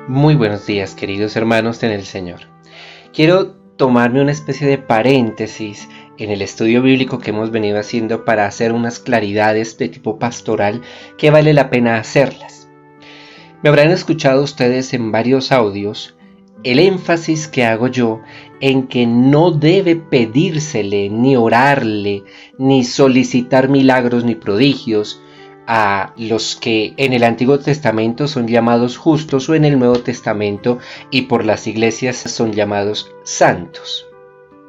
Muy buenos días, queridos hermanos en el Señor. Quiero tomarme una especie de paréntesis en el estudio bíblico que hemos venido haciendo para hacer unas claridades de tipo pastoral que vale la pena hacerlas. Me habrán escuchado ustedes en varios audios el énfasis que hago yo en que no debe pedírsele, ni orarle, ni solicitar milagros ni prodigios a los que en el Antiguo Testamento son llamados justos o en el Nuevo Testamento y por las iglesias son llamados santos.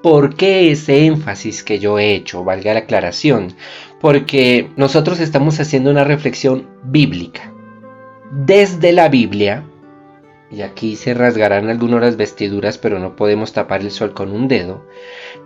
¿Por qué ese énfasis que yo he hecho? Valga la aclaración. Porque nosotros estamos haciendo una reflexión bíblica. Desde la Biblia, y aquí se rasgarán algunas las vestiduras, pero no podemos tapar el sol con un dedo.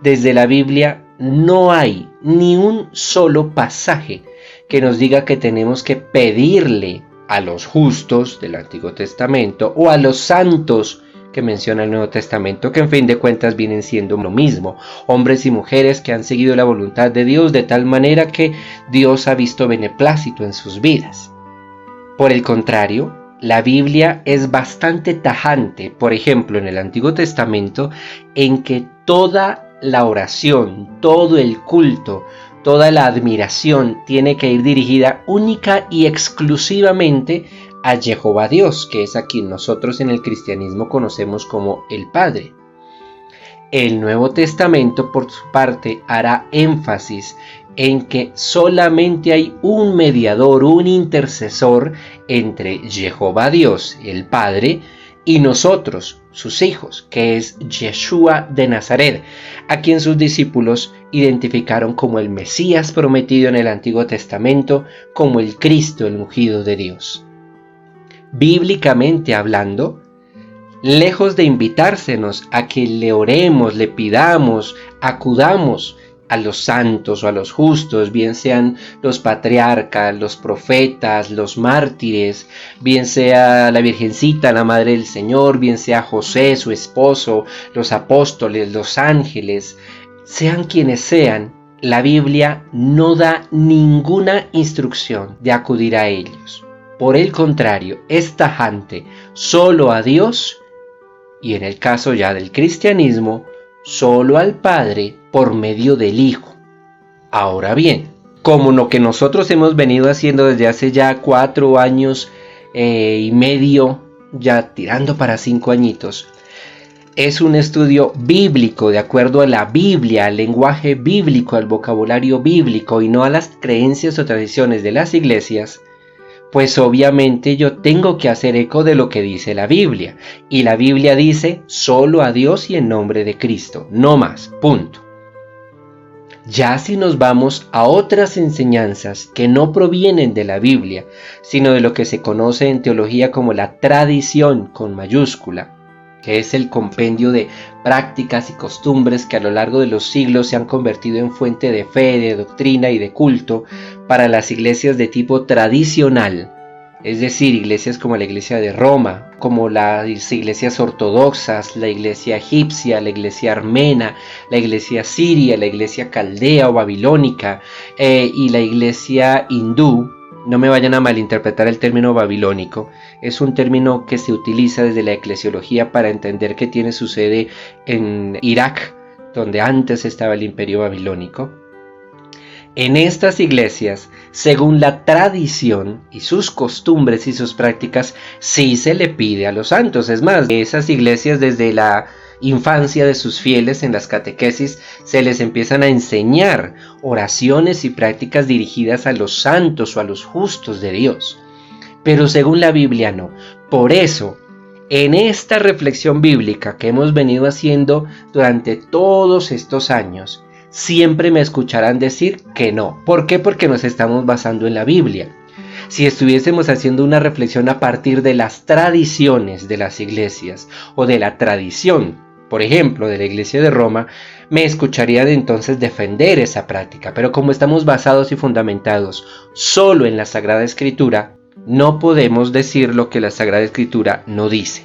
Desde la Biblia no hay ni un solo pasaje que nos diga que tenemos que pedirle a los justos del Antiguo Testamento o a los santos que menciona el Nuevo Testamento, que en fin de cuentas vienen siendo lo mismo, hombres y mujeres que han seguido la voluntad de Dios de tal manera que Dios ha visto beneplácito en sus vidas. Por el contrario, la Biblia es bastante tajante, por ejemplo en el Antiguo Testamento, en que toda la oración, todo el culto, toda la admiración tiene que ir dirigida única y exclusivamente a Jehová Dios, que es a quien nosotros en el cristianismo conocemos como el Padre. El Nuevo Testamento, por su parte, hará énfasis en que solamente hay un mediador, un intercesor entre Jehová Dios, el Padre, y nosotros, sus hijos, que es Yeshua de Nazaret, a quien sus discípulos identificaron como el Mesías prometido en el Antiguo Testamento, como el Cristo, el ungido de Dios. Bíblicamente hablando, lejos de invitársenos a que le oremos, le pidamos, acudamos a los santos o a los justos, bien sean los patriarcas, los profetas, los mártires, bien sea la Virgencita, la Madre del Señor, bien sea José, su esposo, los apóstoles, los ángeles, sean quienes sean, la Biblia no da ninguna instrucción de acudir a ellos. Por el contrario, es tajante solo a Dios y en el caso ya del cristianismo, solo al Padre por medio del Hijo. Ahora bien, como lo que nosotros hemos venido haciendo desde hace ya 4 años y medio, ya tirando para 5 añitos, es un estudio bíblico de acuerdo a la Biblia, al lenguaje bíblico, al vocabulario bíblico y no a las creencias o tradiciones de las iglesias, pues obviamente yo tengo que hacer eco de lo que dice la Biblia. Y la Biblia dice solo a Dios y en nombre de Cristo, no más, punto. Ya si nos vamos a otras enseñanzas que no provienen de la Biblia, sino de lo que se conoce en teología como la tradición con mayúscula, que es el compendio de prácticas y costumbres que a lo largo de los siglos se han convertido en fuente de fe, de doctrina y de culto para las iglesias de tipo tradicional, es decir, iglesias como la iglesia de Roma, como las iglesias ortodoxas, la iglesia egipcia, la iglesia armena, la iglesia siria, la iglesia caldea o babilónica y la iglesia hindú. No me vayan a malinterpretar el término babilónico, es un término que se utiliza desde la eclesiología para entender que tiene su sede en Irak, donde antes estaba el imperio babilónico. En estas iglesias, según la tradición y sus costumbres y sus prácticas, sí se le pide a los santos. Es más, esas iglesias desde la infancia de sus fieles en las catequesis se les empiezan a enseñar oraciones y prácticas dirigidas a los santos o a los justos de Dios. Pero según la Biblia no. Por eso, en esta reflexión bíblica que hemos venido haciendo durante todos estos años, siempre me escucharán decir que no. ¿Por qué? Porque nos estamos basando en la Biblia. Si estuviésemos haciendo una reflexión a partir de las tradiciones de las iglesias o de la tradición, por ejemplo, de la iglesia de Roma, me escucharían entonces defender esa práctica. Pero como estamos basados y fundamentados solo en la Sagrada Escritura, no podemos decir lo que la Sagrada Escritura no dice.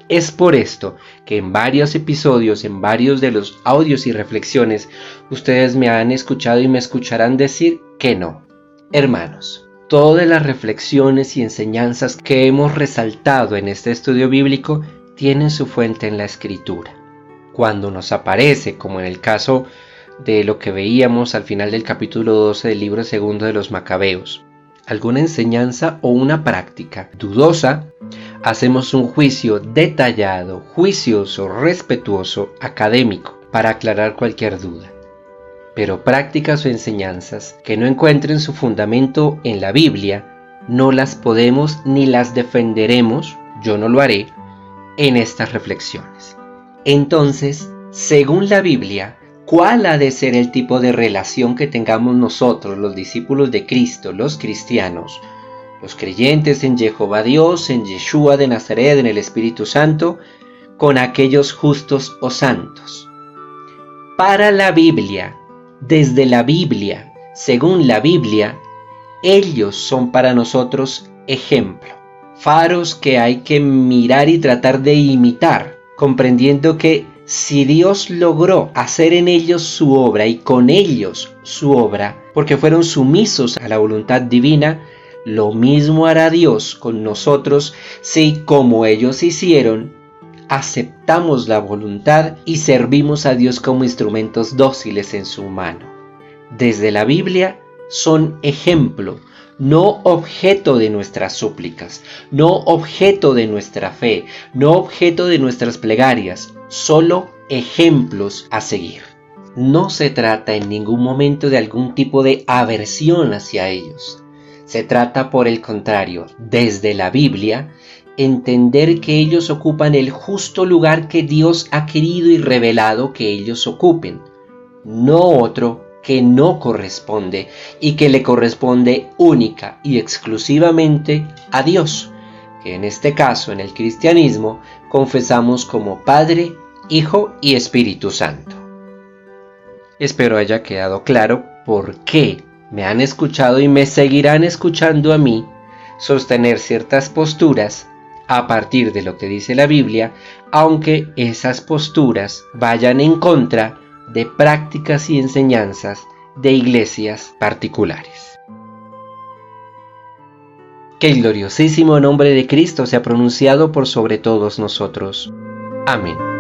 Es por esto que en varios episodios, en varios de los audios y reflexiones, ustedes me han escuchado y me escucharán decir que no. Hermanos, Todas las reflexiones y enseñanzas que hemos resaltado en este estudio bíblico tienen su fuente en la Escritura. Cuando nos aparece, como en el caso de lo que veíamos al final del capítulo 12 del libro segundo de los Macabeos, alguna enseñanza o una práctica dudosa, hacemos un juicio detallado, juicioso, respetuoso, académico, para aclarar cualquier duda. Pero prácticas o enseñanzas que no encuentren su fundamento en la Biblia, no las podemos ni las defenderemos, yo no lo haré, en estas reflexiones. Entonces, según la Biblia, ¿cuál ha de ser el tipo de relación que tengamos nosotros, los discípulos de Cristo, los cristianos, los creyentes en Jehová Dios, en Yeshua de Nazaret, en el Espíritu Santo, con aquellos justos o santos? Para la Biblia, desde la Biblia, según la Biblia, ellos son para nosotros ejemplo, faros que hay que mirar y tratar de imitar, comprendiendo que si Dios logró hacer en ellos su obra y con ellos su obra, porque fueron sumisos a la voluntad divina, lo mismo hará Dios con nosotros si, como ellos hicieron, aceptamos la voluntad y servimos a Dios como instrumentos dóciles en su mano. Desde la Biblia son ejemplo, no objeto de nuestras súplicas, no objeto de nuestra fe, no objeto de nuestras plegarias, solo ejemplos a seguir. No se trata en ningún momento de algún tipo de aversión hacia ellos. Se trata, por el contrario, desde la Biblia, entender que ellos ocupan el justo lugar que Dios ha querido y revelado que ellos ocupen, no otro que no corresponde y que le corresponde única y exclusivamente a Dios, que en este caso, en el cristianismo, confesamos como Padre, Hijo y Espíritu Santo. Espero haya quedado claro por qué me han escuchado y me seguirán escuchando a mí sostener ciertas posturas a partir de lo que dice la Biblia, aunque esas posturas vayan en contra de prácticas y enseñanzas de iglesias particulares. Que el gloriosísimo nombre de Cristo sea pronunciado por sobre todos nosotros. Amén.